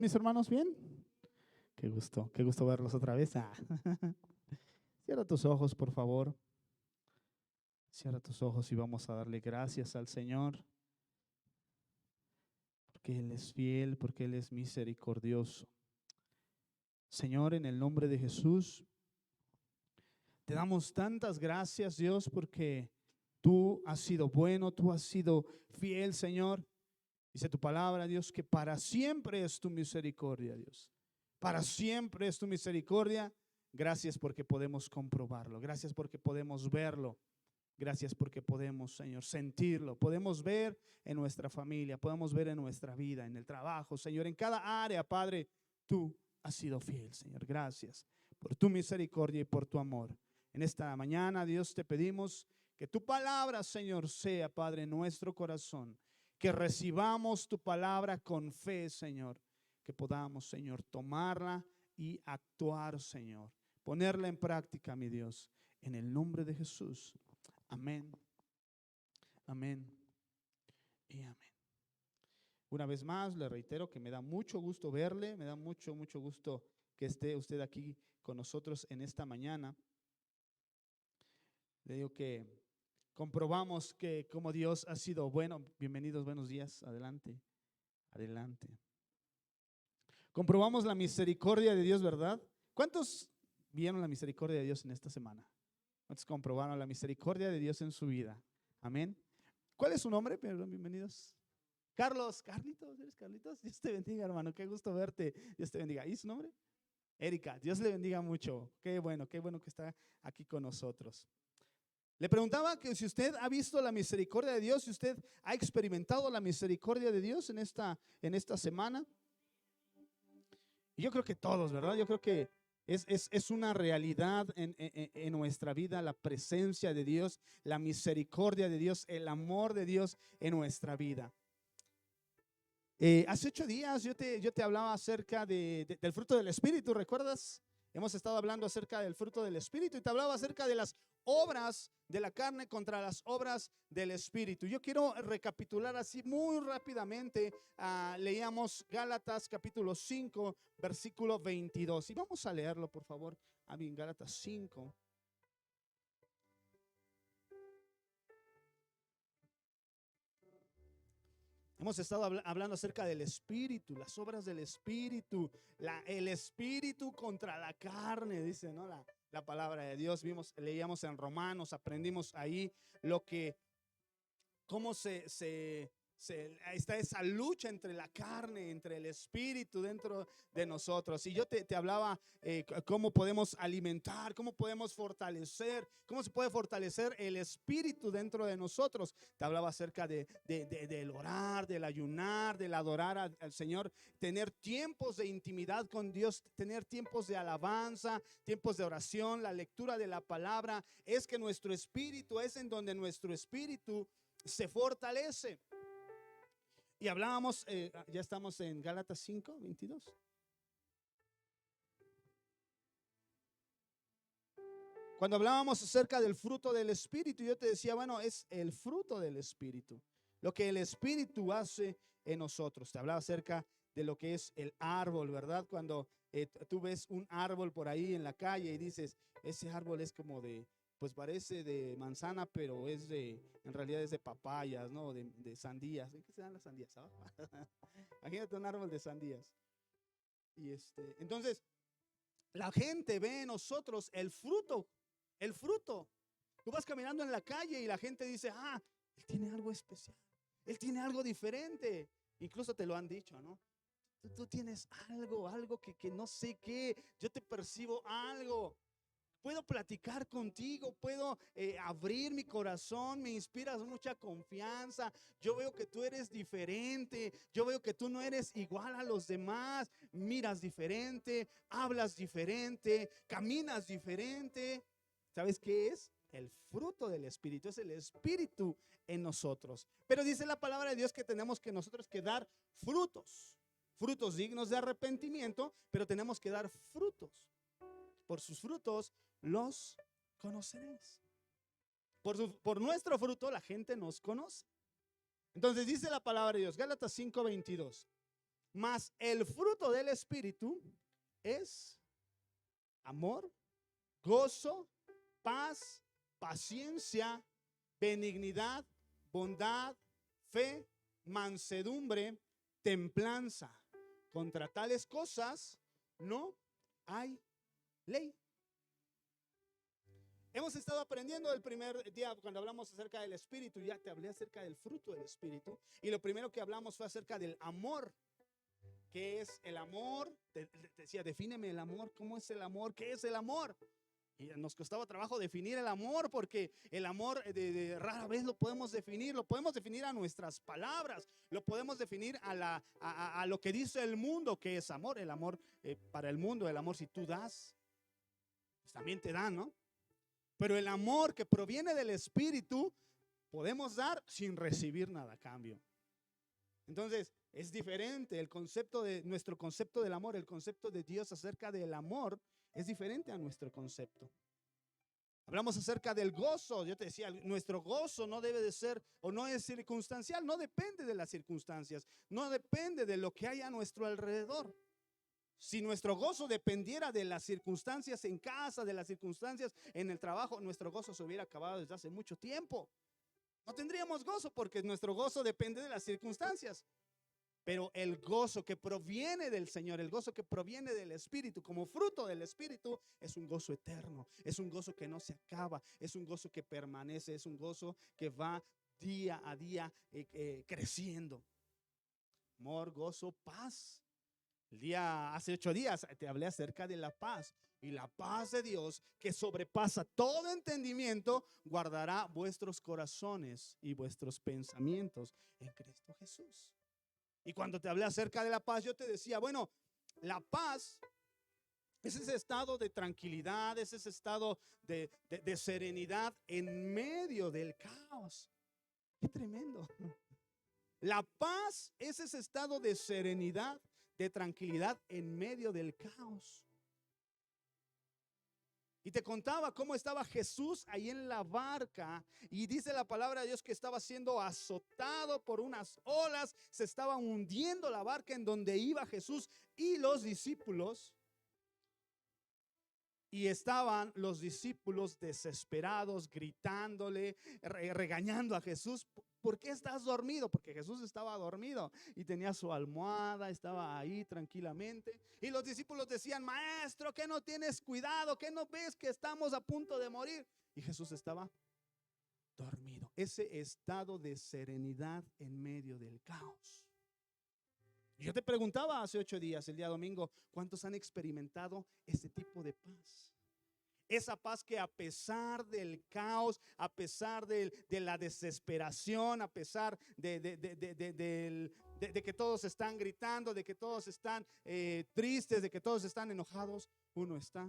Mis hermanos, ¿bien? Qué gusto verlos otra vez. Cierra tus ojos, por favor. Cierra tus ojos y vamos a darle gracias al Señor, porque Él es fiel, porque Él es misericordioso. Señor, en el nombre de Jesús, te damos tantas gracias, Dios, porque tú has sido bueno, tú has sido fiel, Señor. Dice tu palabra, Dios, que para siempre es tu misericordia, Dios. Para siempre es tu misericordia. Gracias porque podemos comprobarlo. Gracias porque podemos verlo. Gracias porque podemos, Señor, sentirlo. Podemos ver en nuestra familia, podemos ver en nuestra vida, en el trabajo, Señor, en cada área, Padre. Tú has sido fiel, Señor. Gracias por tu misericordia y por tu amor. En esta mañana, Dios, te pedimos que tu palabra, Señor, sea, Padre, en nuestro corazón. Que recibamos tu palabra con fe, Señor. Que podamos, Señor, tomarla y actuar, Señor. Ponerla en práctica, mi Dios. En el nombre de Jesús. Amén. Amén. Y amén. Una vez más, le reitero que me da mucho gusto verle. Me da mucho gusto que esté usted aquí con nosotros en esta mañana. Le digo que comprobamos que como Dios ha sido bueno. Bienvenidos, buenos días. Adelante. Adelante. Comprobamos la misericordia de Dios, ¿verdad? ¿Cuántos vieron la misericordia de Dios en esta semana? ¿Cuántos comprobaron la misericordia de Dios en su vida? Amén. ¿Cuál es su nombre? Perdón, bienvenidos. Carlos, Carlitos, ¿eres Carlitos? Dios te bendiga, hermano, qué gusto verte. Dios te bendiga. ¿Y su nombre? Erika, Dios le bendiga mucho. Qué bueno que está aquí con nosotros. Le preguntaba que si usted ha visto la misericordia de Dios, si usted ha experimentado la misericordia de Dios en esta semana. Y yo creo que todos, ¿verdad? Yo creo que es una realidad en nuestra vida, la presencia de Dios, la misericordia de Dios, el amor de Dios en nuestra vida. Hace 8 días yo te hablaba acerca del fruto del Espíritu, ¿recuerdas? Hemos estado hablando acerca del fruto del Espíritu y te hablaba acerca de las obras de la carne contra las obras del Espíritu. Yo quiero recapitular así muy rápidamente. Leíamos Gálatas capítulo 5, versículo 22. Y vamos a leerlo, por favor. En Gálatas 5. Hemos estado hablando acerca del Espíritu, las obras del Espíritu, el Espíritu contra la carne, dice, ¿no? La palabra de Dios. Leíamos en Romanos, aprendimos ahí cómo está esa lucha entre la carne, entre el Espíritu dentro de nosotros. Y yo te hablaba cómo podemos alimentar, cómo podemos fortalecer, cómo se puede fortalecer el Espíritu dentro de nosotros. Te hablaba acerca del orar, del ayunar, del adorar al Señor, tener tiempos de intimidad con Dios, tener tiempos de alabanza, tiempos de oración, la lectura de la palabra. Es que nuestro espíritu es en donde nuestro espíritu se fortalece. Y hablábamos, ya estamos en Gálatas 5, 22. Cuando hablábamos acerca del fruto del Espíritu, yo te decía, bueno, es el fruto del Espíritu, lo que el Espíritu hace en nosotros. Te hablaba acerca de lo que es el árbol, ¿verdad? Cuando tú ves un árbol por ahí en la calle y dices, ese árbol es como pues parece de manzana, pero en realidad es de papayas, ¿no? De sandías. ¿En qué se dan las sandías? ¿Ah? Imagínate un árbol de sandías. Y entonces, la gente ve en nosotros el fruto. El fruto. Tú vas caminando en la calle y la gente dice, él tiene algo especial. Él tiene algo diferente. Incluso te lo han dicho, ¿no? Tú tienes algo que no sé qué. Yo te percibo algo. Puedo platicar contigo, puedo abrir mi corazón, me inspiras mucha confianza. Yo veo que tú eres diferente, yo veo que tú no eres igual a los demás. Miras diferente, hablas diferente, caminas diferente. ¿Sabes qué es? El fruto del Espíritu, es el Espíritu en nosotros. Pero dice la palabra de Dios que tenemos que nosotros que dar frutos, frutos dignos de arrepentimiento, pero tenemos que dar frutos. Por sus frutos los conoceréis. Por nuestro fruto la gente nos conoce. Entonces dice la palabra de Dios, Gálatas 5:22. Mas el fruto del Espíritu es amor, gozo, paz, paciencia, benignidad, bondad, fe, mansedumbre, templanza. Contra tales cosas no hay ley. Hemos estado aprendiendo el primer día cuando hablamos acerca del Espíritu. Ya te hablé acerca del fruto del Espíritu. Y lo primero que hablamos fue acerca del amor. ¿Qué es el amor? Te decía, defíneme el amor. ¿Cómo es el amor? ¿Qué es el amor? Y nos costaba trabajo definir el amor, porque el amor de rara vez lo podemos definir. Lo podemos definir a nuestras palabras. Lo podemos definir a lo que dice el mundo que es amor. El amor para el mundo, el amor si tú das, pues también te dan, ¿no? Pero el amor que proviene del Espíritu podemos dar sin recibir nada a cambio. Entonces es diferente el concepto de nuestro concepto del amor. El concepto de Dios acerca del amor es diferente a nuestro concepto. Hablamos acerca del gozo. Yo te decía, nuestro gozo no debe de ser o no es circunstancial. No depende de las circunstancias. No depende de lo que hay a nuestro alrededor. Si nuestro gozo dependiera de las circunstancias en casa, de las circunstancias en el trabajo, nuestro gozo se hubiera acabado desde hace mucho tiempo. No tendríamos gozo porque nuestro gozo depende de las circunstancias. Pero el gozo que proviene del Señor, el gozo que proviene del Espíritu, como fruto del Espíritu, es un gozo eterno, es un gozo que no se acaba, es un gozo que permanece, es un gozo que va día a día creciendo. Amor, gozo, paz. Hace 8 días te hablé acerca de la paz. Y la paz de Dios, que sobrepasa todo entendimiento, guardará vuestros corazones y vuestros pensamientos en Cristo Jesús. Y cuando te hablé acerca de la paz, yo te decía, bueno, la paz es ese estado de tranquilidad, es ese estado de serenidad en medio del caos. Qué tremendo. La paz es ese estado de serenidad, de tranquilidad en medio del caos. Y te contaba cómo estaba Jesús ahí en la barca, y dice la palabra de Dios que estaba siendo azotado por unas olas, se estaba hundiendo la barca en donde iba Jesús y los discípulos. Y estaban los discípulos desesperados, gritándole, regañando a Jesús. ¿Por qué estás dormido? Porque Jesús estaba dormido y tenía su almohada, estaba ahí tranquilamente. Y los discípulos decían, maestro, ¿qué no tienes cuidado? ¿Qué no ves que estamos a punto de morir? Y Jesús estaba dormido. Ese estado de serenidad en medio del caos. Yo te preguntaba hace 8 días, el día domingo, ¿cuántos han experimentado ese tipo de paz? Esa paz que a pesar del caos, a pesar de la desesperación, a pesar de que todos están gritando, de que todos están tristes, de que todos están enojados, uno está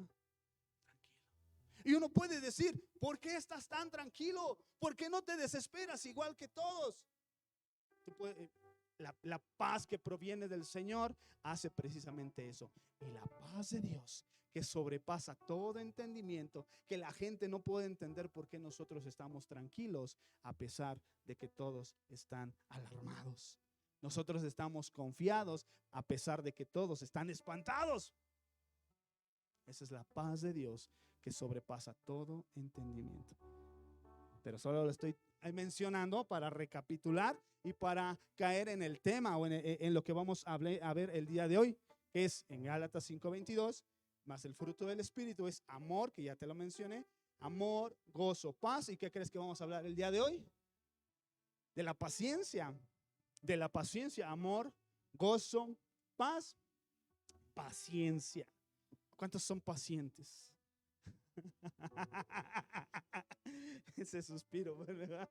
tranquilo. Y uno puede decir, ¿por qué estás tan tranquilo? ¿Por qué no te desesperas igual que todos? La paz que proviene del Señor hace precisamente eso. Y la paz de Dios, que sobrepasa todo entendimiento, que la gente no puede entender por qué nosotros estamos tranquilos a pesar de que todos están alarmados. Nosotros estamos confiados a pesar de que todos están espantados. Esa es la paz de Dios que sobrepasa todo entendimiento. Pero solo lo estoy mencionando para recapitular y para caer en el tema o en lo que vamos a ver el día de hoy, que es en Gálatas 5:22, más el fruto del Espíritu es amor, que ya te lo mencioné, amor, gozo, paz. ¿Y qué crees que vamos a hablar el día de hoy? De la paciencia, amor, gozo, paz, paciencia. ¿Cuántos son pacientes? Ese suspiro, ¿verdad?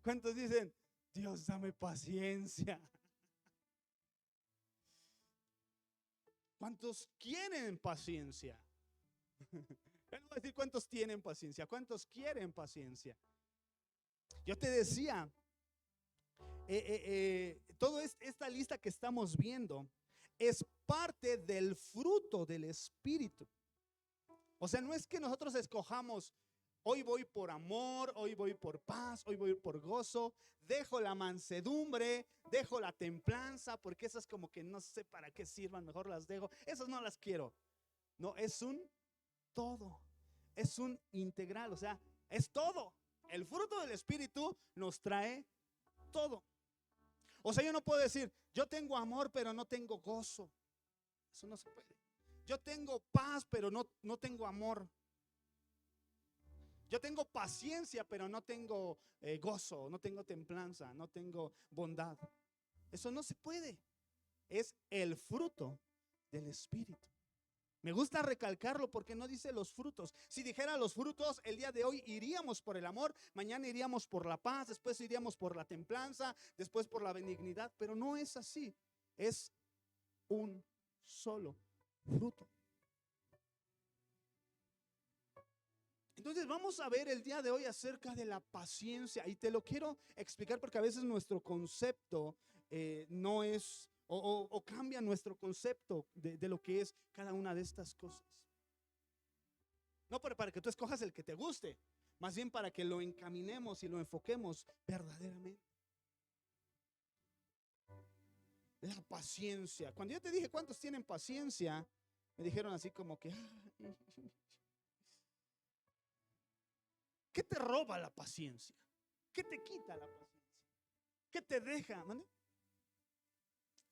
¿Cuántos dicen, Dios, dame paciencia? ¿Cuántos quieren paciencia? No voy a decir cuántos tienen paciencia, ¿cuántos quieren paciencia? Yo te decía, toda esta lista que estamos viendo es parte del fruto del Espíritu. O sea, no es que nosotros escojamos Hoy voy por amor, hoy voy por paz, hoy voy por gozo. Dejo la mansedumbre, dejo la templanza, porque esas como que no sé para qué sirvan, mejor las dejo. Esas no las quiero. No, es un todo, es un integral, o sea, es todo. El fruto del Espíritu nos trae todo. O sea, yo no puedo decir, yo tengo amor, pero no tengo gozo. Eso no se puede. Yo tengo paz, pero no tengo amor. Yo tengo paciencia, pero no tengo gozo, no tengo templanza, no tengo bondad. Eso no se puede. Es el fruto del Espíritu. Me gusta recalcarlo porque no dice los frutos. Si dijera los frutos, el día de hoy iríamos por el amor, mañana iríamos por la paz, después iríamos por la templanza, después por la benignidad, pero no es así. Es un solo fruto. Entonces vamos a ver el día de hoy acerca de la paciencia, y te lo quiero explicar porque a veces nuestro concepto no es o cambia nuestro concepto de lo que es cada una de estas cosas. No para que tú escojas el que te guste, más bien para que lo encaminemos y lo enfoquemos verdaderamente. La paciencia. Cuando yo te dije cuántos tienen paciencia, me dijeron así como que ¿qué te roba la paciencia? ¿Qué te quita la paciencia? ¿Qué te deja? ¿Mande?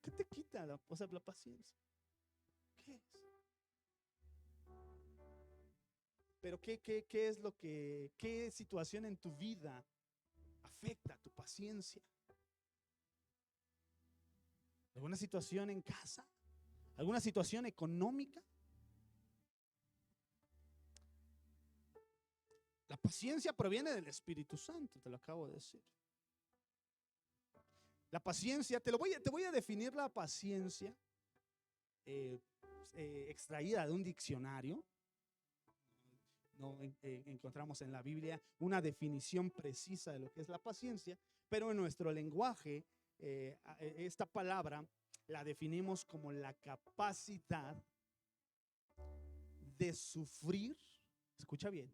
¿Qué te quita la paciencia? ¿Qué es? Pero ¿qué es lo que, qué situación en tu vida afecta tu paciencia? ¿Alguna situación en casa? ¿Alguna situación económica? La paciencia proviene del Espíritu Santo, te lo acabo de decir. La paciencia, te voy a definir la paciencia extraída de un diccionario. No encontramos en la Biblia una definición precisa de lo que es la paciencia, pero en nuestro lenguaje esta palabra la definimos como la capacidad de sufrir. Escucha bien.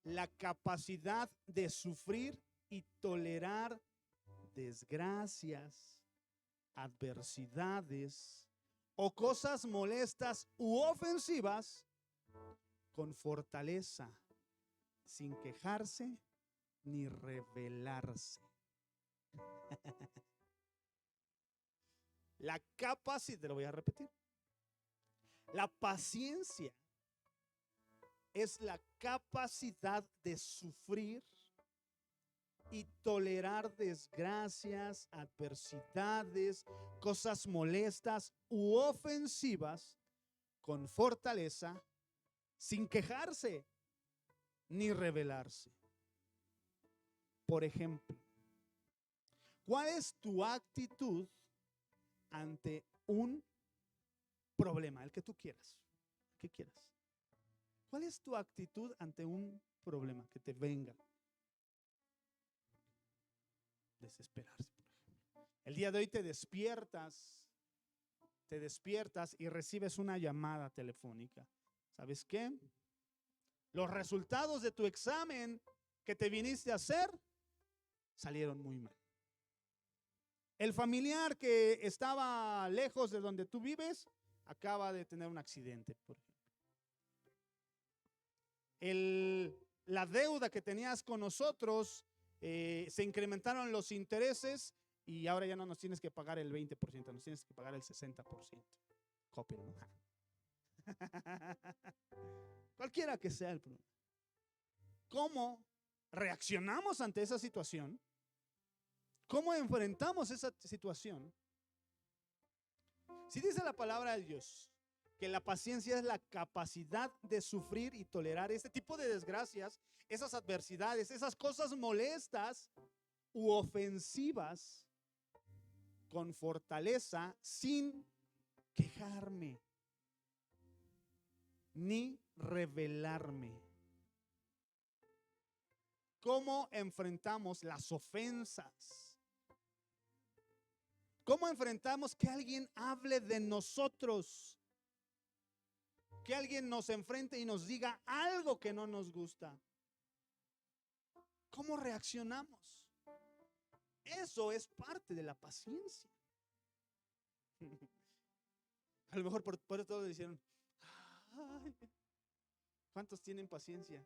La capacidad de sufrir y tolerar desgracias, adversidades o cosas molestas u ofensivas con fortaleza, sin quejarse ni rebelarse. La capacidad, te lo voy a repetir. La paciencia es la capacidad de sufrir y tolerar desgracias, adversidades, cosas molestas u ofensivas con fortaleza, sin quejarse ni rebelarse. Por ejemplo, ¿cuál es tu actitud ante un problema? El que tú quieras, el que quieras. ¿Cuál es tu actitud ante un problema que te venga? Desesperarse, por ejemplo. El día de hoy te despiertas y recibes una llamada telefónica. ¿Sabes qué? Los resultados de tu examen que te viniste a hacer salieron muy mal. El familiar que estaba lejos de donde tú vives acaba de tener un accidente, por ejemplo. La deuda que tenías con nosotros, se incrementaron los intereses y ahora ya no nos tienes que pagar el 20%, nos tienes que pagar el 60%. Cópialo. Cualquiera que sea el problema. ¿Cómo reaccionamos ante esa situación? ¿Cómo enfrentamos esa situación? Si dice la palabra de Dios que la paciencia es la capacidad de sufrir y tolerar este tipo de desgracias, esas adversidades, esas cosas molestas u ofensivas con fortaleza, sin quejarme ni rebelarme. ¿Cómo enfrentamos las ofensas? ¿Cómo enfrentamos que alguien hable de nosotros? Que alguien nos enfrente y nos diga algo que no nos gusta. ¿Cómo reaccionamos? Eso es parte de la paciencia. A lo mejor por todos dijeron, ay, ¿cuántos tienen paciencia?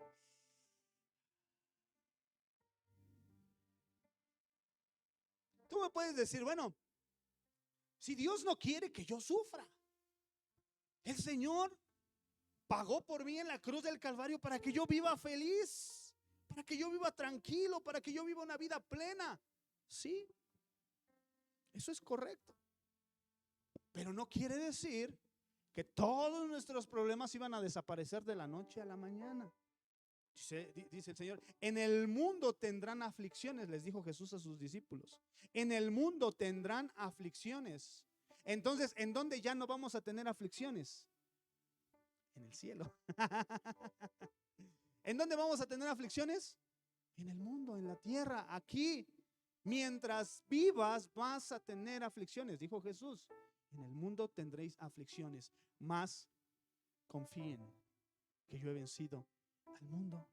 Tú me puedes decir, bueno, si Dios no quiere que yo sufra, el Señor pagó por mí en la cruz del Calvario para que yo viva feliz, para que yo viva tranquilo, para que yo viva una vida plena. Sí, eso es correcto. Pero no quiere decir que todos nuestros problemas iban a desaparecer de la noche a la mañana. Dice el Señor, en el mundo tendrán aflicciones, les dijo Jesús a sus discípulos. En el mundo tendrán aflicciones. Entonces, ¿en dónde ya no vamos a tener aflicciones? En el cielo. ¿En dónde vamos a tener aflicciones? En el mundo, en la tierra, aquí. Mientras vivas vas a tener aflicciones, dijo Jesús. En el mundo tendréis aflicciones, mas confíen que yo he vencido al mundo.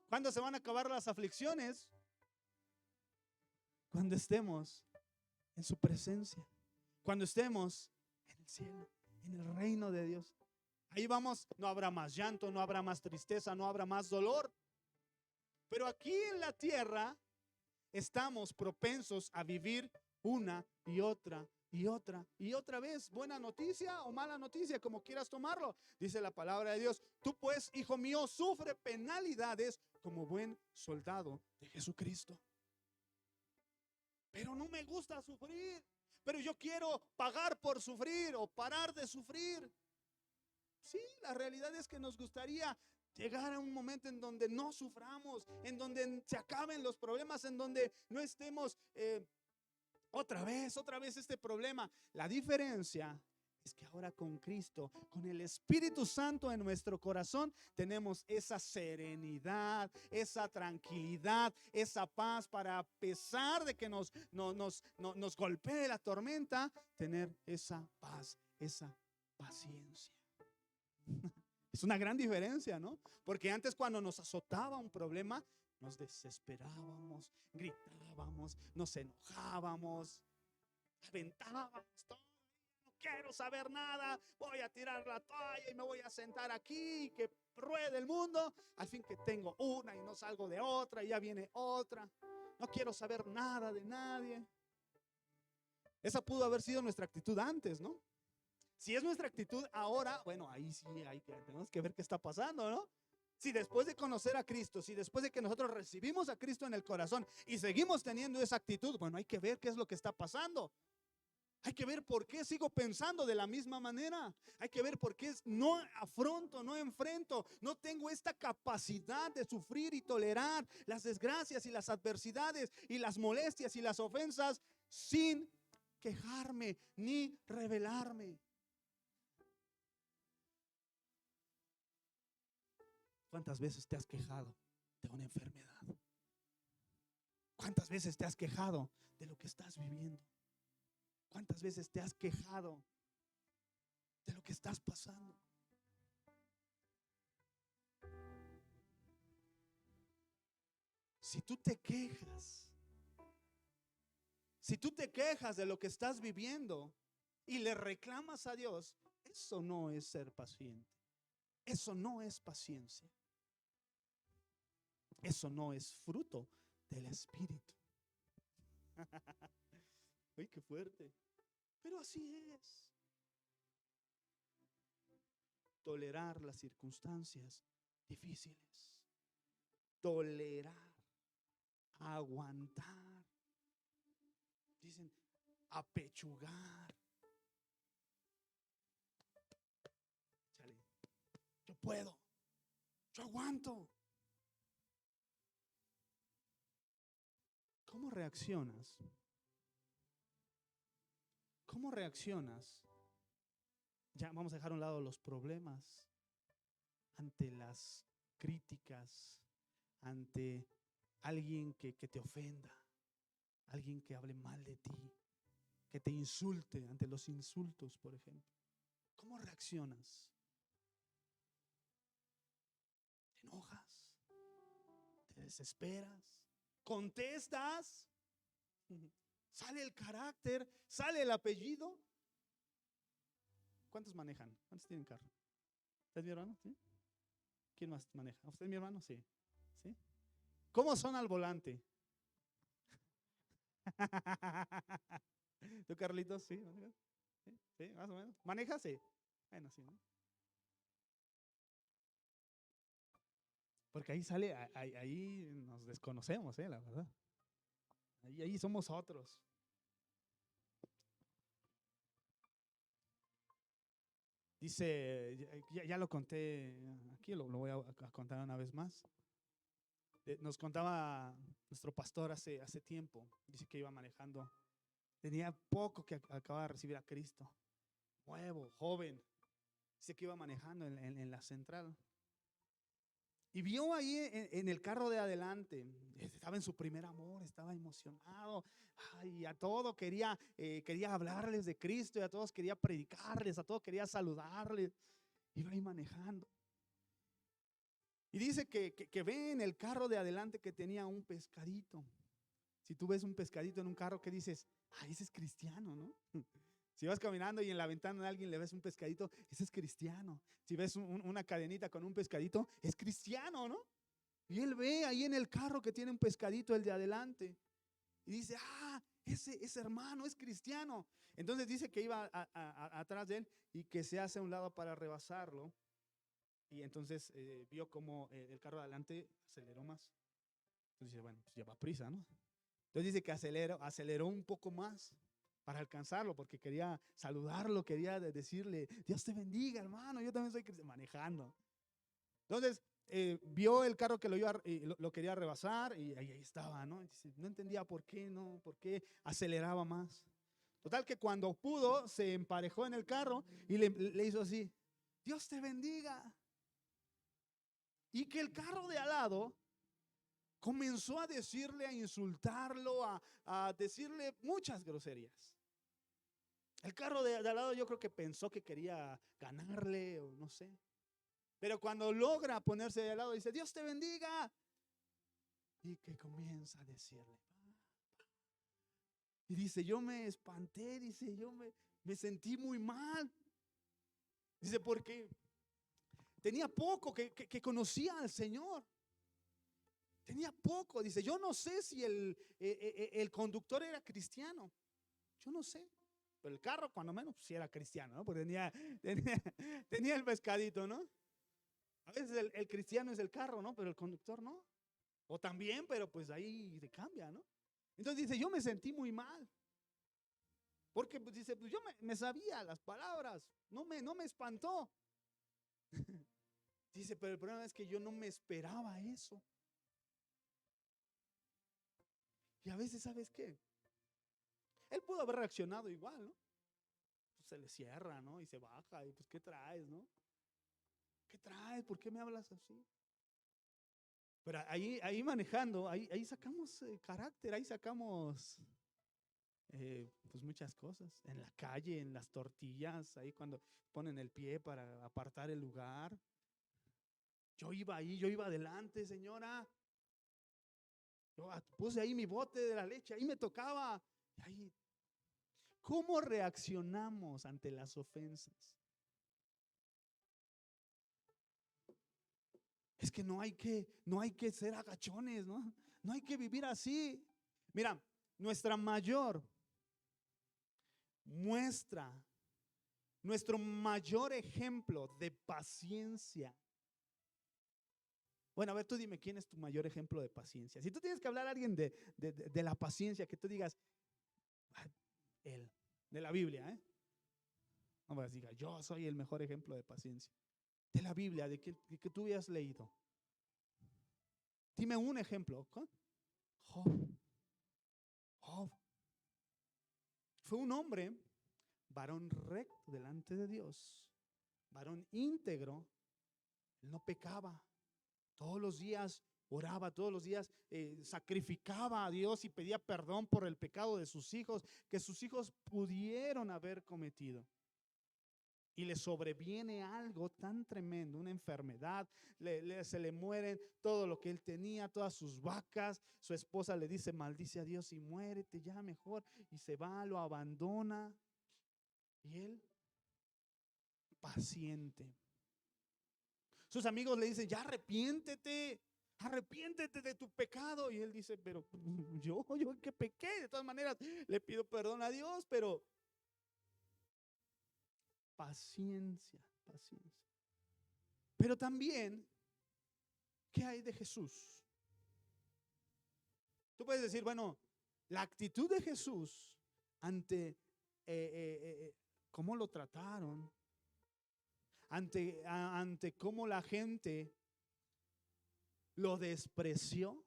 ¿Cuándo se van a acabar las aflicciones? Cuando estemos en su presencia, cuando estemos en el cielo, en el reino de Dios. Ahí vamos, no habrá más llanto, no habrá más tristeza, no habrá más dolor. Pero aquí en la tierra estamos propensos a vivir una y otra y otra y otra vez, buena noticia o mala noticia, como quieras tomarlo. Dice la palabra de Dios, tú pues, hijo mío, sufre penalidades como buen soldado de Jesucristo. Pero no me gusta sufrir, pero yo quiero pagar por sufrir o parar de sufrir. Sí, la realidad es que nos gustaría llegar a un momento en donde no suframos, en donde se acaben los problemas, en donde no estemos otra vez este problema. La diferencia es que ahora con Cristo, con el Espíritu Santo en nuestro corazón, tenemos esa serenidad, esa tranquilidad, esa paz para, a pesar de que nos golpee la tormenta, tener esa paz, esa paciencia. Es una gran diferencia, ¿no? Porque antes, cuando nos azotaba un problema, nos desesperábamos, gritábamos, nos enojábamos, aventábamos todo. No quiero saber nada, voy a tirar la toalla y me voy a sentar aquí y que ruede el mundo. Al fin que tengo una y no salgo de otra y ya viene otra. No quiero saber nada de nadie. Esa pudo haber sido nuestra actitud antes, ¿no? Si es nuestra actitud ahora, bueno, ahí sí tenemos que ver qué está pasando, ¿no? Si después de conocer a Cristo, si después de que nosotros recibimos a Cristo en el corazón y seguimos teniendo esa actitud, bueno, hay que ver qué es lo que está pasando. Hay que ver por qué sigo pensando de la misma manera. Hay que ver por qué no afronto, no enfrento, no tengo esta capacidad de sufrir y tolerar las desgracias y las adversidades y las molestias y las ofensas sin quejarme ni rebelarme. ¿Cuántas veces te has quejado de una enfermedad? ¿Cuántas veces te has quejado de lo que estás viviendo? ¿Cuántas veces te has quejado de lo que estás pasando? Si tú te quejas, de lo que estás viviendo y le reclamas a Dios, eso no es ser paciente. Eso no es paciencia. Eso no es fruto del Espíritu. Uy, qué fuerte. Pero así es. Tolerar las circunstancias difíciles. Tolerar. Aguantar. Dicen, apechugar. Chale, yo puedo. Yo aguanto. ¿Cómo reaccionas? ¿Cómo reaccionas? Ya vamos a dejar a un lado los problemas, ante las críticas, ante alguien que te ofenda, alguien que hable mal de ti, que te insulte, ante los insultos, por ejemplo. ¿Cómo reaccionas? ¿Te enojas? desesperas, contestas, sale el carácter, sale el apellido. ¿Cuántos manejan? ¿Cuántos tienen carro? ¿Usted es mi hermano? ¿Sí? ¿Quién más maneja? ¿Usted es mi hermano? Sí. ¿Sí? ¿Cómo son al volante? ¿Tú, Carlitos? ¿Sí? ¿Sí? ¿Sí? Más o menos. ¿Manejas? Sí. Bueno, sí, ¿no? Porque ahí sale, ahí nos desconocemos, la verdad. Ahí somos otros. Dice, ya lo conté, aquí lo voy a contar una vez más. Nos contaba nuestro pastor hace tiempo, dice que iba manejando, tenía poco que acababa de recibir a Cristo, nuevo, joven, dice que iba manejando en la central. Y vio ahí en el carro de adelante, estaba en su primer amor, estaba emocionado, y a todo quería hablarles de Cristo, y a todos quería predicarles, a todos quería saludarles. Iba ahí manejando. Y dice que ve en el carro de adelante que tenía un pescadito. Si tú ves un pescadito en un carro, ¿qué dices? Ese es cristiano, ¿no? Si vas caminando y en la ventana de alguien le ves un pescadito, ese es cristiano. Si ves una cadenita con un pescadito, es cristiano, ¿no? Y él ve ahí en el carro que tiene un pescadito, el de adelante. Y dice, ese hermano es cristiano. Entonces dice que iba atrás de él y que se hace a un lado para rebasarlo. Y entonces vio como el carro de adelante aceleró más. Entonces dice, bueno, pues lleva prisa, ¿no? Entonces dice que aceleró un poco más para alcanzarlo, porque quería saludarlo, quería decirle, Dios te bendiga, hermano, yo también soy cristiano, manejando. Entonces vio el carro que lo quería rebasar y ahí estaba, ¿no? Dice, no entendía por qué aceleraba más. Total que cuando pudo, se emparejó en el carro y le hizo así, Dios te bendiga. Y que el carro de al lado comenzó a decirle, a insultarlo, a decirle muchas groserías. El carro de al lado yo creo que pensó que quería ganarle o no sé. Pero cuando logra ponerse de al lado dice, Dios te bendiga. Y que comienza a decirle. Y dice, yo me espanté, dice, yo me sentí muy mal. Dice, porque tenía poco que conocía al Señor. Tenía poco, dice, yo no sé si el conductor era cristiano, yo no sé, pero el carro cuando menos pues, sí era cristiano, ¿no? Porque tenía el pescadito, ¿no? A veces el cristiano es el carro, ¿no? Pero el conductor no, o también, pero pues ahí se cambia, ¿no? Entonces dice, yo me sentí muy mal, porque pues, dice, pues yo me sabía las palabras, no me espantó. Dice, pero el problema es que yo no me esperaba eso. Y a veces, ¿sabes qué? Él pudo haber reaccionado igual, ¿no? Pues se le cierra, ¿no? Y se baja, y pues, ¿qué traes, no? ¿Qué traes? ¿Por qué me hablas así? Pero ahí manejando, ahí sacamos carácter, ahí sacamos pues muchas cosas. En la calle, en las tortillas, ahí cuando ponen el pie para apartar el lugar. Yo iba adelante, señora. Yo puse ahí mi bote de la leche, ahí me tocaba. Y ahí, ¿cómo reaccionamos ante las ofensas? Es que no hay que ser agachones, ¿no? No hay que vivir así. Mira, nuestra mayor muestra, nuestro mayor ejemplo de paciencia. Bueno, a ver, tú dime, ¿quién es tu mayor ejemplo de paciencia? Si tú tienes que hablar a alguien de la paciencia, que tú digas, él, de la Biblia, ¿eh? No me digas, yo soy el mejor ejemplo de paciencia. De la Biblia, de que tú hayas leído. Dime un ejemplo. Job. Job. Fue un hombre, varón recto delante de Dios, varón íntegro, él no pecaba. Todos los días oraba, todos los días sacrificaba a Dios y pedía perdón por el pecado de sus hijos, que sus hijos pudieron haber cometido. y le sobreviene algo tan tremendo, una enfermedad, se le mueren todo lo que él tenía, todas sus vacas. Su esposa le dice, maldice a Dios y muérete ya mejor, y se va, lo abandona, y él paciente. Sus amigos le dicen, ya arrepiéntete de tu pecado. Y él dice, pero yo que pequé, de todas maneras le pido perdón a Dios, pero paciencia. Pero también, ¿qué hay de Jesús? Tú puedes decir, bueno, la actitud de Jesús ante cómo lo trataron, ante cómo la gente lo despreció.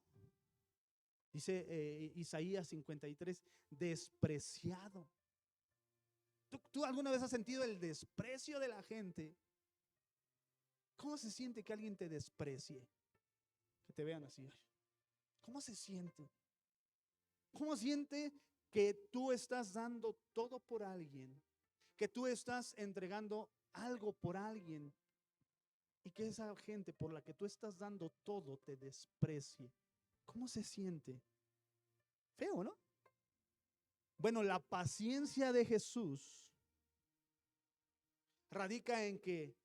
Dice Isaías 53, despreciado. ¿Tú alguna vez has sentido el desprecio de la gente? ¿Cómo se siente que alguien te desprecie? Que te vean así. ¿Cómo se siente? ¿Cómo siente que tú estás dando todo por alguien? Que tú estás entregando algo por alguien y que esa gente por la que tú estás dando todo te desprecie. ¿Cómo se siente? Feo, ¿no? Bueno, la paciencia de Jesús radica en que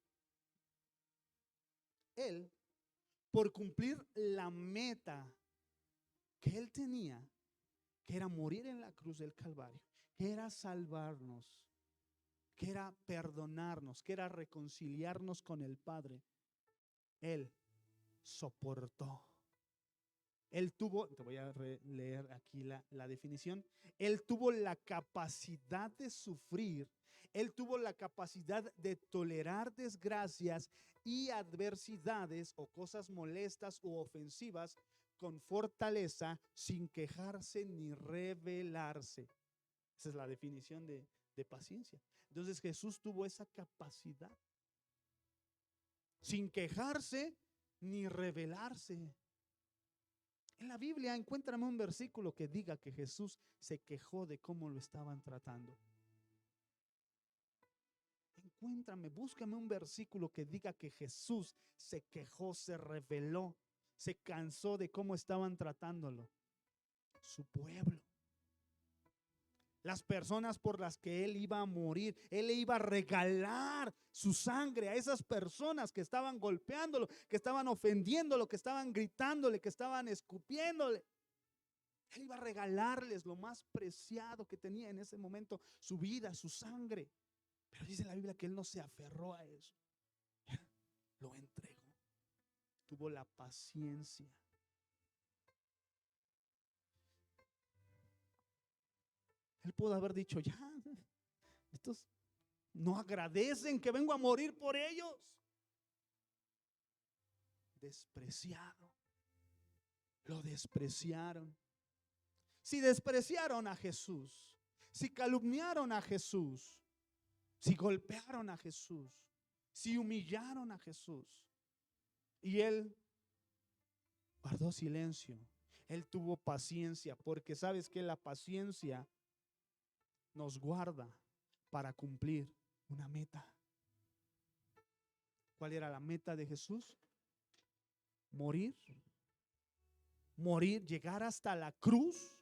Él, por cumplir la meta que Él tenía, que era morir en la cruz del Calvario, que era salvarnos, que era perdonarnos, que era reconciliarnos con el Padre, Él soportó. Él tuvo, te voy a leer aquí la definición. Él tuvo la capacidad de sufrir. Él tuvo la capacidad de tolerar desgracias y adversidades o cosas molestas u ofensivas con fortaleza, sin quejarse ni rebelarse. Esa es la definición de paciencia. Entonces Jesús tuvo esa capacidad, sin quejarse ni rebelarse. En la Biblia encuéntrame un versículo que diga que Jesús se quejó de cómo lo estaban tratando. Búscame un versículo que diga que Jesús se quejó, se rebeló, se cansó de cómo estaban tratándolo. Su pueblo. Las personas por las que Él iba a morir. Él le iba a regalar su sangre a esas personas que estaban golpeándolo, que estaban ofendiéndolo, que estaban gritándole, que estaban escupiéndole. Él iba a regalarles lo más preciado que tenía en ese momento, su vida, su sangre. Pero dice la Biblia que Él no se aferró a eso. Él lo entregó. Tuvo la paciencia. Él pudo haber dicho, ya, estos no agradecen que vengo a morir por ellos. Despreciado. Lo despreciaron. Si despreciaron a Jesús, si calumniaron a Jesús, si golpearon a Jesús, si humillaron a Jesús, y Él guardó silencio, Él tuvo paciencia, porque sabes que la paciencia nos guarda para cumplir una meta. ¿Cuál era la meta de Jesús? Morir, llegar hasta la cruz,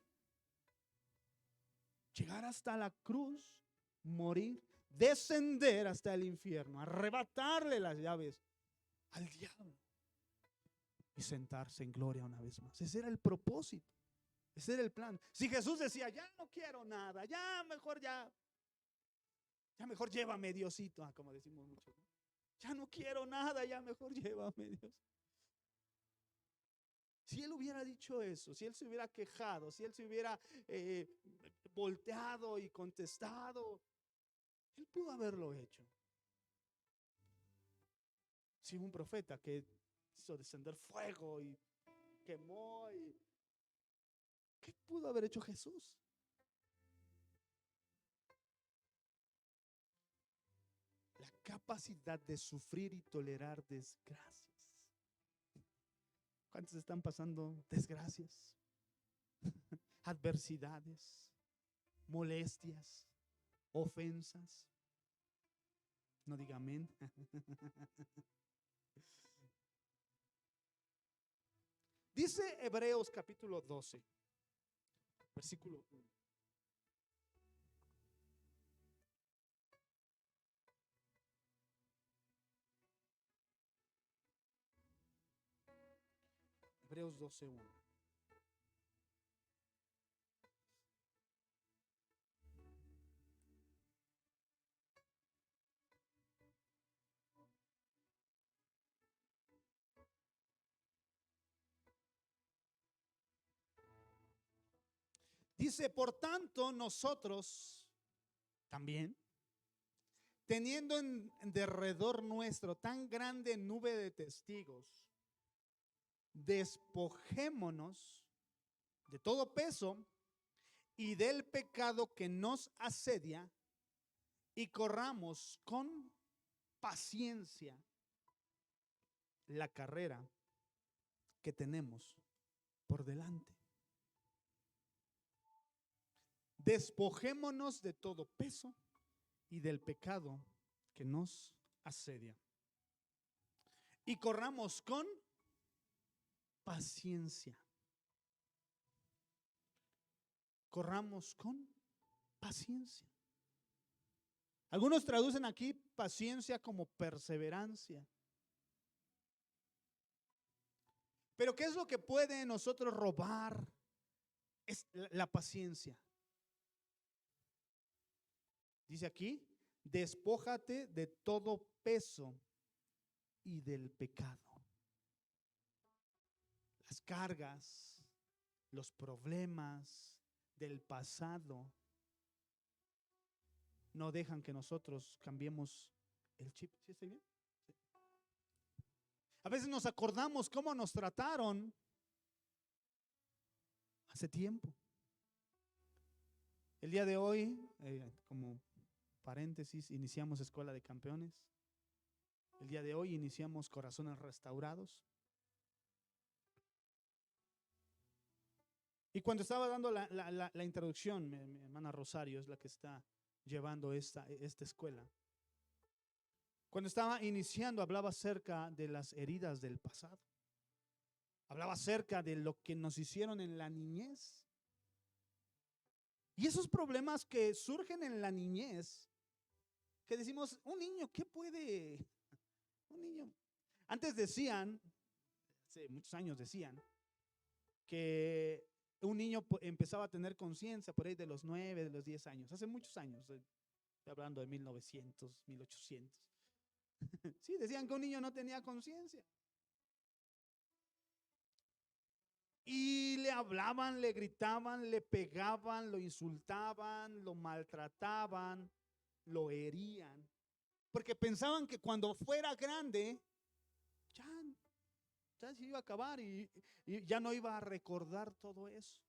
morir, descender hasta el infierno, arrebatarle las llaves al diablo y sentarse en gloria una vez más. Ese era el propósito, ese era el plan. Si Jesús decía, ya no quiero nada, ya mejor llévame Diosito, como decimos muchos, ¿no? Ya no quiero nada, ya mejor llévame Dios. Si Él hubiera dicho eso, si Él se hubiera quejado, si Él se hubiera volteado y contestado, Él pudo haberlo hecho. Si un profeta que hizo descender fuego y quemó, ¿qué pudo haber hecho Jesús? La capacidad de sufrir y tolerar desgracias. ¿Cuántos están pasando desgracias? Adversidades, molestias, ofensas. No diga amén. Dice Hebreos capítulo 12, versículo 1. Hebreos 12:1. Dice, por tanto, nosotros también, teniendo en derredor nuestro tan grande nube de testigos, despojémonos de todo peso y del pecado que nos asedia y corramos con paciencia la carrera que tenemos por delante. Despojémonos de todo peso y del pecado que nos asedia y corramos con paciencia. Corramos con paciencia. Algunos traducen aquí paciencia como perseverancia. Pero ¿qué es lo que puede nosotros robar? Es la paciencia. Dice aquí, despójate de todo peso y del pecado. Las cargas, los problemas del pasado no dejan que nosotros cambiemos el chip. ¿Sí estoy bien? Sí. A veces nos acordamos cómo nos trataron hace tiempo. El día de hoy, como paréntesis, iniciamos Escuela de Campeones. El día de hoy iniciamos Corazones Restaurados. Y cuando estaba dando la introducción, mi hermana Rosario es la que está llevando esta escuela. Cuando estaba iniciando, hablaba acerca de las heridas del pasado. Hablaba acerca de lo que nos hicieron en la niñez. Y esos problemas que surgen en la niñez, que decimos, un niño, ¿qué puede? Un niño. Antes decían, hace muchos años decían, que un niño empezaba a tener conciencia por ahí de los 9, de los 10 años. Hace muchos años, estoy hablando de 1900, 1800. Sí, decían que un niño no tenía conciencia. Y le hablaban, le gritaban, le pegaban, lo insultaban, lo maltrataban, lo herían. Porque pensaban que cuando fuera grande, ya se iba a acabar y ya no iba a recordar todo eso.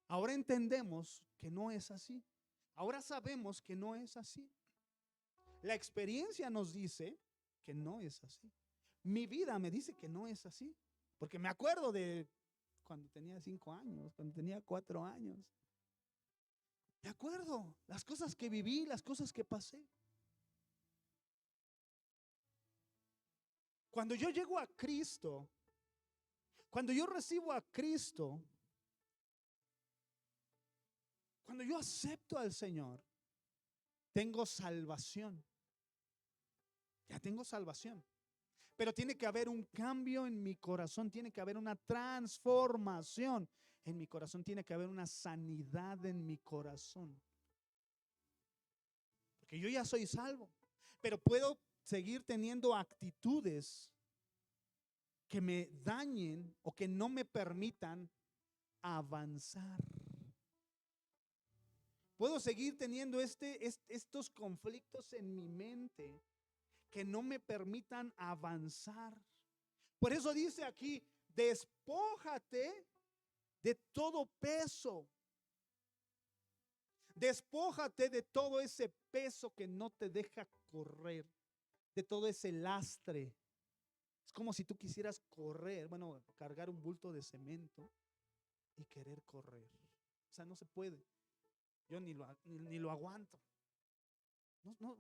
Ahora entendemos que no es así. Ahora sabemos que no es así. La experiencia nos dice que no es así. Mi vida me dice que no es así. Porque me acuerdo de cuando tenía 5 años, cuando tenía 4 años. Me acuerdo las cosas que viví, las cosas que pasé. Cuando yo llego a Cristo, cuando yo recibo a Cristo, cuando yo acepto al Señor, tengo salvación. Ya tengo salvación. Pero tiene que haber un cambio en mi corazón, tiene que haber una transformación en mi corazón, tiene que haber una sanidad en mi corazón. Porque yo ya soy salvo, pero puedo seguir teniendo actitudes que me dañen o que no me permitan avanzar. Puedo seguir teniendo estos conflictos en mi mente que no me permitan avanzar. Por eso dice aquí, despójate de todo peso. Despójate de todo ese peso que no te deja correr, de todo ese lastre. Es como si tú quisieras correr, bueno, cargar un bulto de cemento y querer correr. O sea, no se puede. Yo ni lo aguanto. No,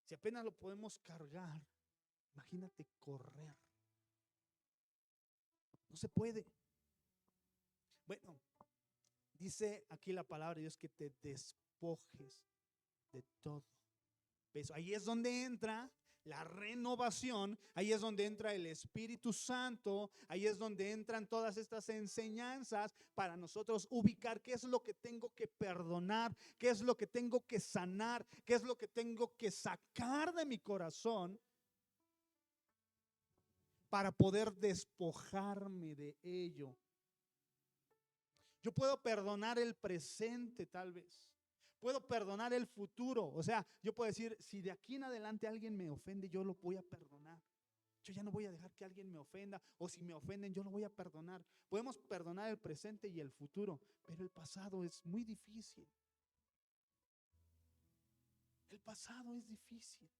Si apenas lo podemos cargar, imagínate correr. No se puede. Bueno, dice aquí la palabra de Dios que te despojes de todo peso. Ahí es donde entra la renovación, ahí es donde entra el Espíritu Santo, ahí es donde entran todas estas enseñanzas para nosotros ubicar qué es lo que tengo que perdonar, qué es lo que tengo que sanar, qué es lo que tengo que sacar de mi corazón para poder despojarme de ello. Yo puedo perdonar el presente tal vez. Puedo perdonar el futuro. O sea, yo puedo decir, si de aquí en adelante alguien me ofende, yo lo voy a perdonar. Yo ya no voy a dejar que alguien me ofenda. O si me ofenden, yo lo voy a perdonar. Podemos perdonar el presente y el futuro, pero el pasado es muy difícil. El pasado es difícil.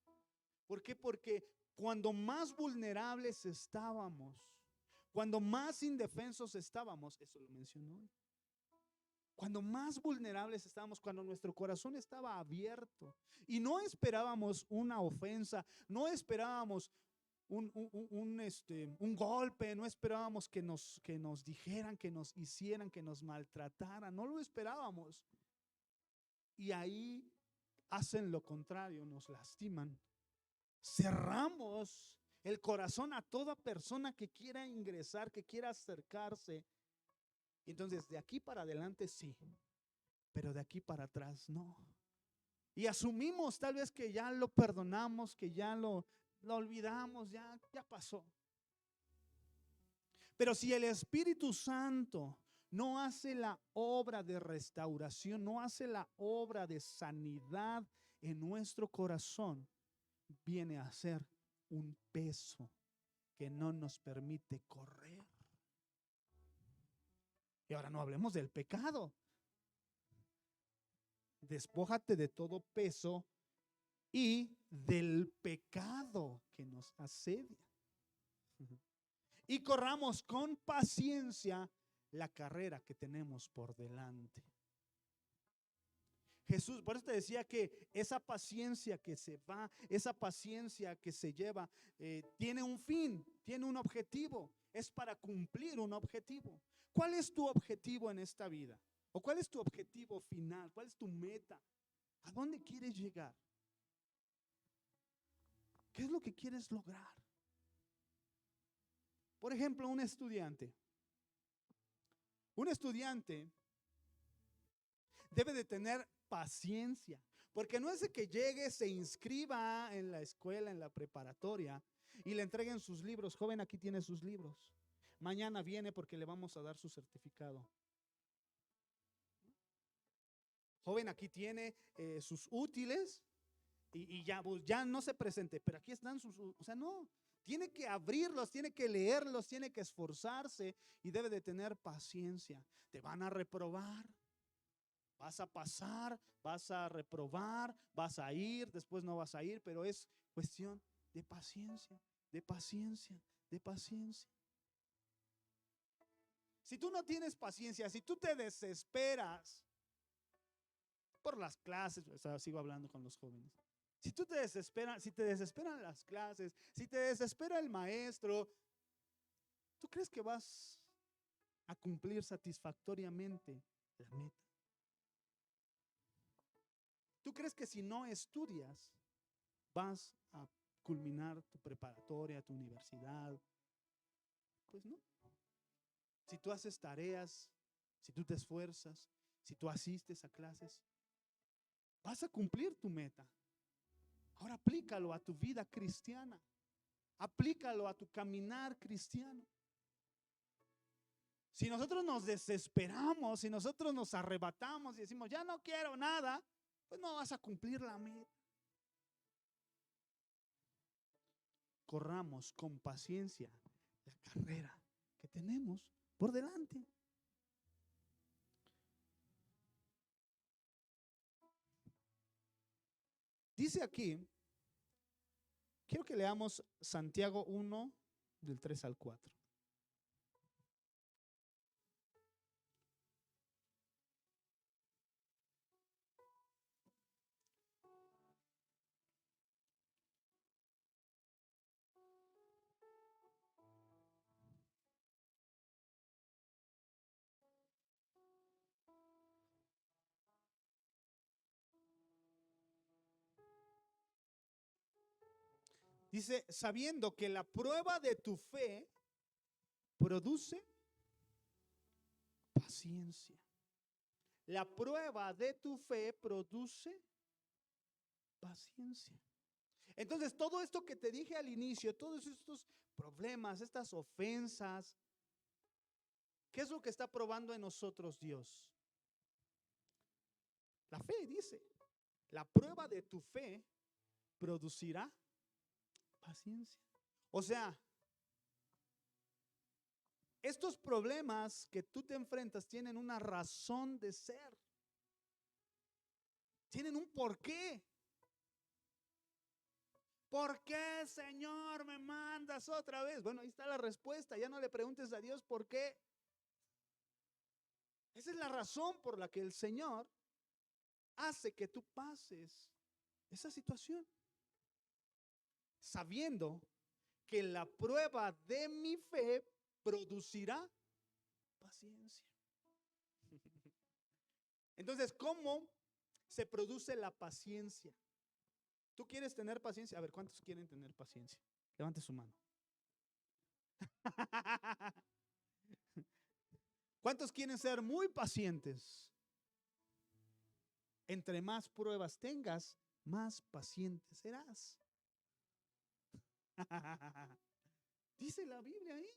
¿Por qué? Porque cuando más vulnerables estábamos, cuando más indefensos estábamos, eso lo mencionó hoy. Cuando más vulnerables estábamos, cuando nuestro corazón estaba abierto y no esperábamos una ofensa, no esperábamos un golpe, no esperábamos que nos dijeran, que nos hicieran, que nos maltrataran, no lo esperábamos. Y ahí hacen lo contrario, nos lastiman. Cerramos el corazón a toda persona que quiera ingresar, que quiera acercarse. Entonces, de aquí para adelante sí, pero de aquí para atrás no. Y asumimos tal vez que ya lo perdonamos, que ya lo olvidamos, ya pasó. Pero si el Espíritu Santo no hace la obra de restauración, no hace la obra de sanidad en nuestro corazón, viene a ser un peso que no nos permite correr. Y ahora no hablemos del pecado. Despójate de todo peso y del pecado que nos asedia. Y corramos con paciencia la carrera que tenemos por delante. Jesús, por eso te decía que esa paciencia que se va, esa paciencia que se lleva, tiene un fin, tiene un objetivo, es para cumplir un objetivo. ¿Cuál es tu objetivo en esta vida? ¿O cuál es tu objetivo final? ¿Cuál es tu meta? ¿A dónde quieres llegar? ¿Qué es lo que quieres lograr? Por ejemplo, un estudiante debe de tener paciencia, porque no es de que llegue, se inscriba en la escuela, en la preparatoria y le entreguen sus libros. Joven, aquí tiene sus libros. Mañana viene porque le vamos a dar su certificado. Joven, aquí tiene sus útiles y ya no se presente, pero aquí están sus, o sea, no. Tiene que abrirlos, tiene que leerlos, tiene que esforzarse y debe de tener paciencia. Te van a reprobar. Vas a pasar, vas a reprobar, vas a ir, después no vas a ir, pero es cuestión de paciencia, de paciencia, de paciencia. Si tú no tienes paciencia, si tú te desesperas por las clases, o sea, sigo hablando con los jóvenes. Si tú te desesperas, si te desesperan las clases, si te desespera el maestro, ¿tú crees que vas a cumplir satisfactoriamente la meta? ¿Tú crees que si no estudias vas a culminar tu preparatoria, tu universidad? Pues no. Si tú haces tareas, si tú te esfuerzas, si tú asistes a clases, vas a cumplir tu meta. Ahora aplícalo a tu vida cristiana. Aplícalo a tu caminar cristiano. Si nosotros nos desesperamos, si nosotros nos arrebatamos y decimos, ya no quiero nada, pues no vas a cumplir la meta. Corramos con paciencia la carrera que tenemos por delante. Dice aquí, quiero que leamos Santiago 1, del 3 al 4. Dice, sabiendo que la prueba de tu fe produce paciencia. La prueba de tu fe produce paciencia. Entonces, todo esto que te dije al inicio, todos estos problemas, estas ofensas, ¿qué es lo que está probando en nosotros Dios? La fe, dice, la prueba de tu fe producirá paciencia. O sea, estos problemas que tú te enfrentas tienen una razón de ser. Tienen un porqué. ¿Por qué, Señor, me mandas otra vez? Bueno, ahí está la respuesta. Ya no le preguntes a Dios por qué. Esa es la razón por la que el Señor hace que tú pases esa situación. Sabiendo que la prueba de mi fe producirá paciencia. Entonces, ¿cómo se produce la paciencia? ¿Tú quieres tener paciencia? A ver, ¿cuántos quieren tener paciencia? Levante su mano. ¿Cuántos quieren ser muy pacientes? Entre más pruebas tengas, más paciente serás. Dice la Biblia ahí.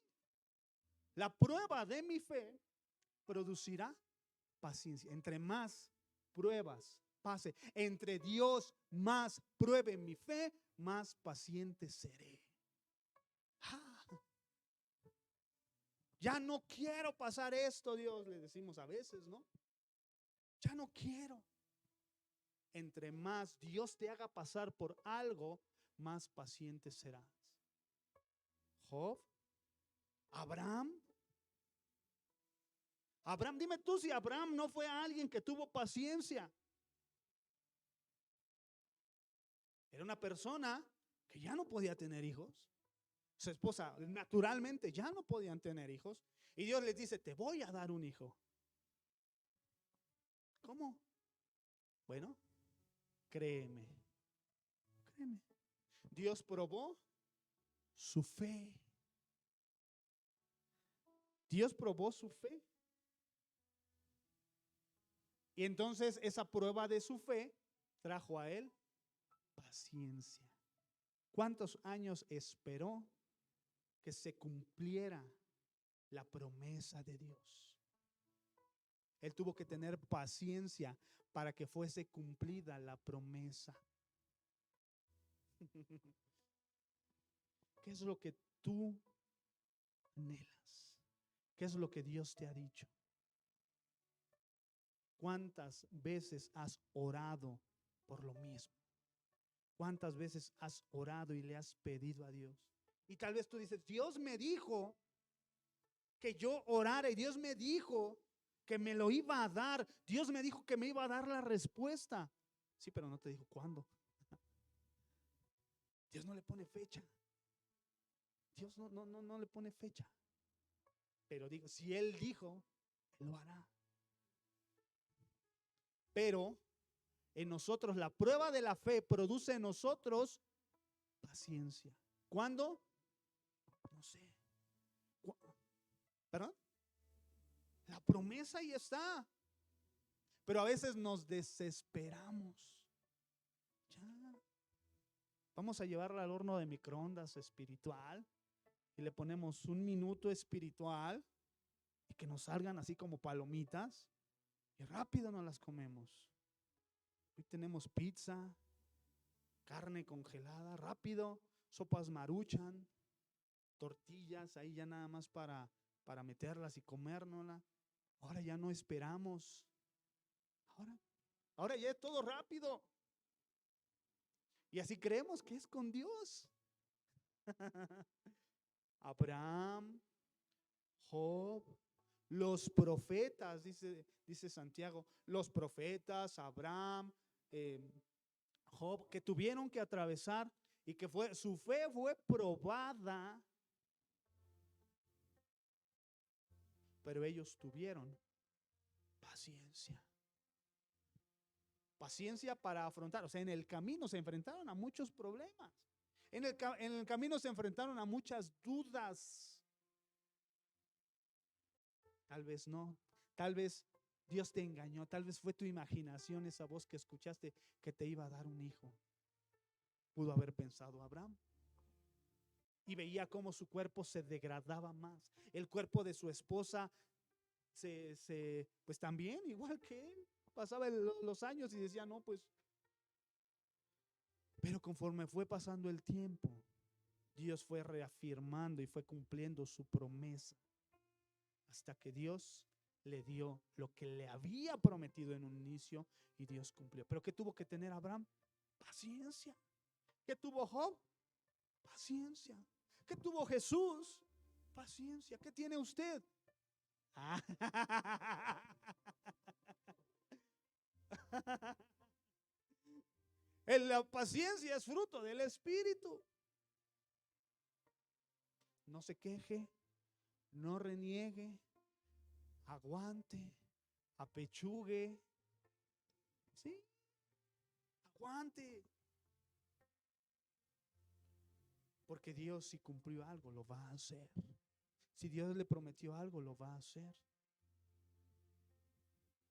La prueba de mi fe producirá paciencia. Entre más pruebas pase, entre Dios más pruebe mi fe, más paciente seré. Ya no quiero pasar esto, Dios, le decimos a veces, ¿no? Ya no quiero. Entre más Dios te haga pasar por algo, más paciente serás. Job, Abraham, dime tú si Abraham no fue alguien que tuvo paciencia. Era una persona que ya no podía tener hijos. Su esposa naturalmente ya no podían tener hijos. Y Dios les dice, te voy a dar un hijo. ¿Cómo? Bueno, créeme. Dios probó su fe. Dios probó su fe. Y entonces esa prueba de su fe trajo a él paciencia. ¿Cuántos años esperó que se cumpliera la promesa de Dios? Él tuvo que tener paciencia para que fuese cumplida la promesa. ¿Qué es lo que tú anhelas? ¿Qué es lo que Dios te ha dicho? ¿Cuántas veces has orado por lo mismo? ¿Cuántas veces has orado y le has pedido a Dios? Y tal vez tú dices, Dios me dijo que yo orara y Dios me dijo que me lo iba a dar. Dios me dijo que me iba a dar la respuesta. Sí, pero no te dijo cuándo. Dios no le pone fecha. Dios no le pone fecha. Pero digo, si Él dijo, Él lo hará. Pero en nosotros la prueba de la fe produce en nosotros paciencia. ¿Cuándo? No sé. ¿Perdón? La promesa ahí está. Pero a veces nos desesperamos. Ya. Vamos a llevarla al horno de microondas espiritual y le ponemos 1 minuto espiritual y que nos salgan así como palomitas y rápido nos las comemos. Hoy tenemos pizza, carne congelada, rápido, sopas Maruchan, tortillas ahí ya nada más para meterlas y comérnosla. Ahora ya no esperamos. Ahora ya es todo rápido. Y así creemos que es con Dios. Abraham, Job, los profetas, dice Santiago, los profetas, Abraham, Job, que tuvieron que atravesar y que su fe fue probada, pero ellos tuvieron paciencia. Paciencia para afrontar, o sea, en el camino se enfrentaron a muchos problemas. En el camino se enfrentaron a muchas dudas. Tal vez no, tal vez Dios te engañó, tal vez fue tu imaginación, esa voz que escuchaste que te iba a dar un hijo. Pudo haber pensado Abraham. Y veía cómo su cuerpo se degradaba más. El cuerpo de su esposa pues también, igual que él, pasaba los años y decía, no, pues. Pero conforme fue pasando el tiempo, Dios fue reafirmando y fue cumpliendo su promesa, hasta que Dios le dio lo que le había prometido en un inicio, y Dios cumplió. Pero ¿qué tuvo que tener Abraham? Paciencia. ¿Qué tuvo Job? Paciencia. ¿Qué tuvo Jesús? Paciencia. ¿Qué tiene usted? La paciencia es fruto del Espíritu. No se queje, no reniegue, aguante, apechugue, ¿sí? Aguante. Porque Dios, si cumplió algo, lo va a hacer. Si Dios le prometió algo, lo va a hacer.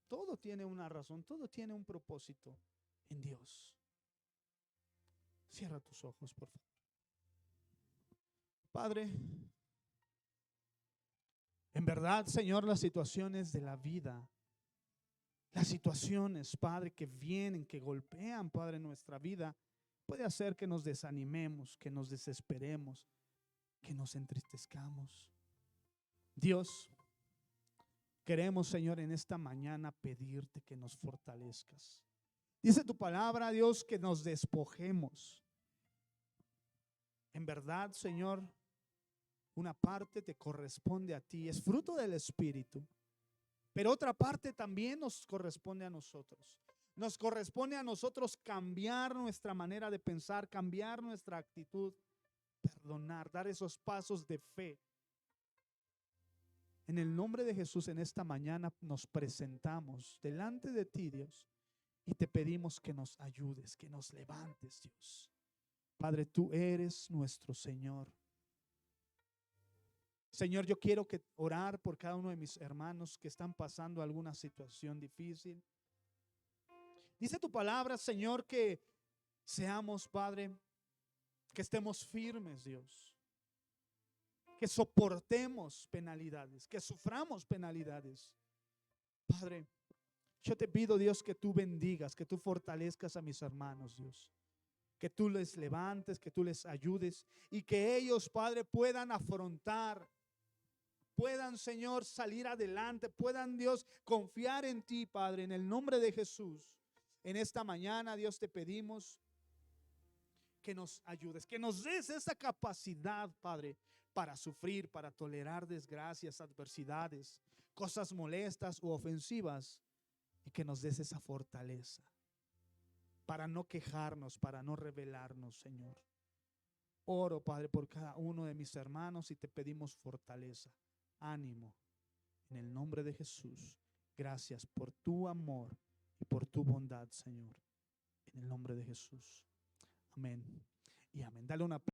Todo tiene una razón, todo tiene un propósito en Dios. Cierra tus ojos, por favor. Padre, en verdad, Señor, las situaciones de la vida, las situaciones, Padre, que vienen, que golpean, Padre, nuestra vida, puede hacer que nos desanimemos, que nos desesperemos, que nos entristezcamos. Dios, queremos, Señor, en esta mañana pedirte que nos fortalezcas. Dice tu palabra, Dios, que nos despojemos. En verdad, Señor, una parte te corresponde a ti, es fruto del Espíritu, pero otra parte también nos corresponde a nosotros. Nos corresponde a nosotros cambiar nuestra manera de pensar, cambiar nuestra actitud, perdonar, dar esos pasos de fe. En el nombre de Jesús, en esta mañana nos presentamos delante de ti, Dios, y te pedimos que nos ayudes, que nos levantes, Dios. Padre, tú eres nuestro Señor. Señor, yo quiero orar por cada uno de mis hermanos que están pasando alguna situación difícil. Dice tu palabra, Señor, que seamos, Padre, que estemos firmes, Dios, que soportemos penalidades, que suframos penalidades. Padre, yo te pido, Dios, que tú bendigas, que tú fortalezcas a mis hermanos, Dios, que tú les levantes, que tú les ayudes y que ellos, Padre, puedan afrontar, puedan, Señor, salir adelante, puedan, Dios, confiar en ti, Padre, en el nombre de Jesús. En esta mañana, Dios, te pedimos que nos ayudes, que nos des esa capacidad, Padre, para sufrir, para tolerar desgracias, adversidades, cosas molestas u ofensivas, y que nos des esa fortaleza para no quejarnos, para no rebelarnos, Señor. Oro, Padre, por cada uno de mis hermanos y te pedimos fortaleza, ánimo, en el nombre de Jesús. Gracias por tu amor y por tu bondad, Señor, en el nombre de Jesús. Amén y amén. Dale una